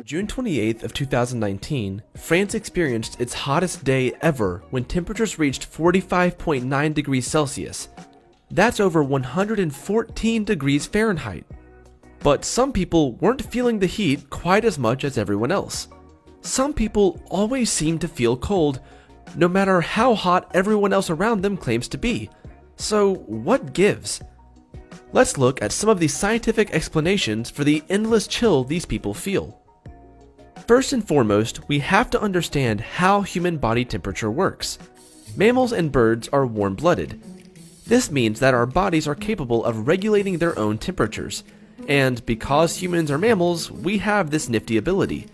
June 28th of 2019, France experienced its hottest day ever when temperatures reached 45.9 degrees Celsius. That's over 114 degrees Fahrenheit. But some people weren't feeling the heat quite as much as everyone else. Some people always seem to feel cold, no matter how hot everyone else around them claims to be. So what gives? Let's look at some of the scientific explanations for the endless chill these people feel. First and foremost, we have to understand how human body temperature works. Mammals and birds are warm-blooded. This means that our bodies are capable of regulating their own temperatures, and because humans are mammals, we have this nifty ability.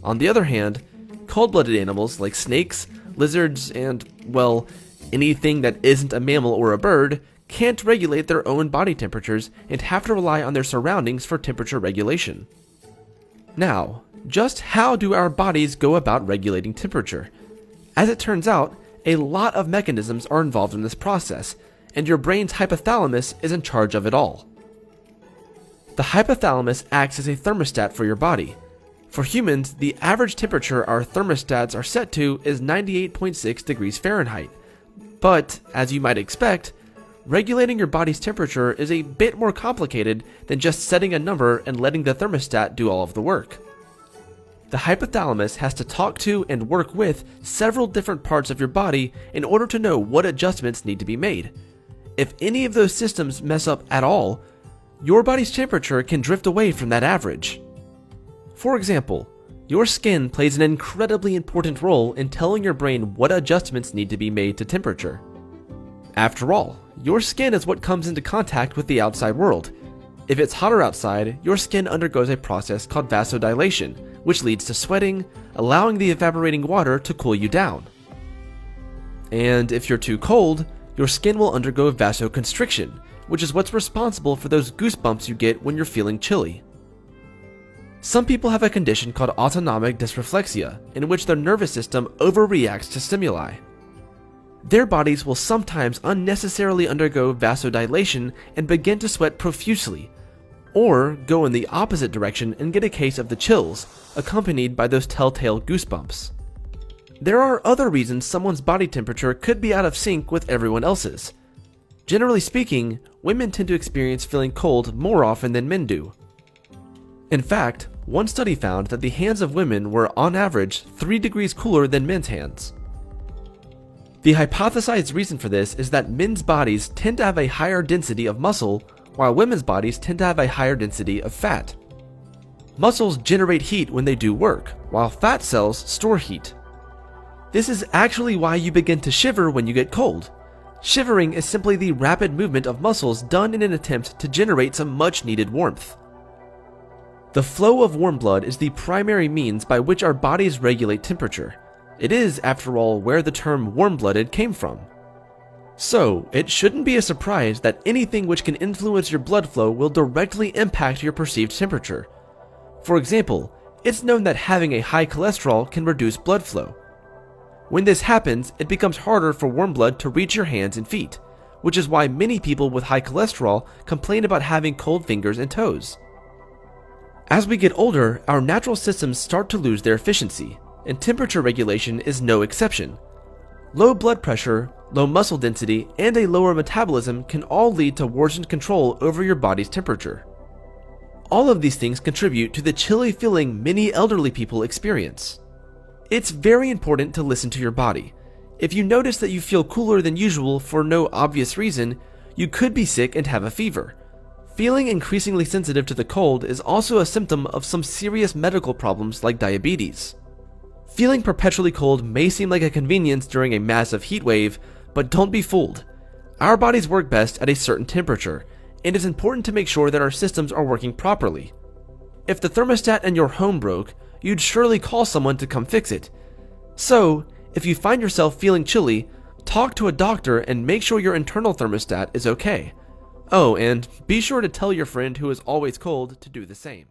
On the other hand, cold-blooded animals like snakes, lizards, and, well, anything that isn't a mammal or a bird can't regulate their own body temperatures and have to rely on their surroundings for temperature regulation. Now, just how do our bodies go about regulating temperature? As it turns out, a lot of mechanisms are involved in this process, and your brain's hypothalamus is in charge of it all. The hypothalamus acts as a thermostat for your body. For humans, the average temperature our thermostats are set to is 98.6 degrees Fahrenheit. But, as you might expect, regulating your body's temperature is a bit more complicated than just setting a number and letting the thermostat do all of the work. The hypothalamus has to talk to and work with several different parts of your body in order to know what adjustments need to be made. If any of those systems mess up at all, your body's temperature can drift away from that average. For example, your skin plays an incredibly important role in telling your brain what adjustments need to be made to temperature. After all, your skin is what comes into contact with the outside world. If it's hotter outside, your skin undergoes a process called vasodilation, which leads to sweating, allowing the evaporating water to cool you down. And if you're too cold, your skin will undergo vasoconstriction, which is what's responsible for those goosebumps you get when you're feeling chilly. Some people have a condition called autonomic dysreflexia, in which their nervous system overreacts to stimuli. Their bodies will sometimes unnecessarily undergo vasodilation and begin to sweat profusely, or go in the opposite direction and get a case of the chills, accompanied by those telltale goosebumps. There are other reasons someone's body temperature could be out of sync with everyone else's. Generally speaking, women tend to experience feeling cold more often than men do. In fact, one study found that the hands of women were on average 3 degrees cooler than men's hands. The hypothesized reason for this is that men's bodies tend to have a higher density of muscle, while women's bodies tend to have a higher density of fat. Muscles generate heat when they do work, while fat cells store heat. This is actually why you begin to shiver when you get cold. Shivering is simply the rapid movement of muscles done in an attempt to generate some much-needed warmth. The flow of warm blood is the primary means by which our bodies regulate temperature. It is, after all, where the term warm-blooded came from. So, it shouldn't be a surprise that anything which can influence your blood flow will directly impact your perceived temperature. For example, it's known that having a high cholesterol can reduce blood flow. When this happens, it becomes harder for warm blood to reach your hands and feet, which is why many people with high cholesterol complain about having cold fingers and toes. As we get older, our natural systems start to lose their efficiency, and temperature regulation is no exception. Low blood pressure, low muscle density, and a lower metabolism can all lead to worsened control over your body's temperature. All of these things contribute to the chilly feeling many elderly people experience. It's very important to listen to your body. If you notice that you feel cooler than usual for no obvious reason, you could be sick and have a fever. Feeling increasingly sensitive to the cold is also a symptom of some serious medical problems like diabetes. Feeling perpetually cold may seem like a convenience during a massive heat wave, but don't be fooled. Our bodies work best at a certain temperature, and it's important to make sure that our systems are working properly. If the thermostat in your home broke, you'd surely call someone to come fix it. So, if you find yourself feeling chilly, talk to a doctor and make sure your internal thermostat is okay. Oh, and be sure to tell your friend who is always cold to do the same.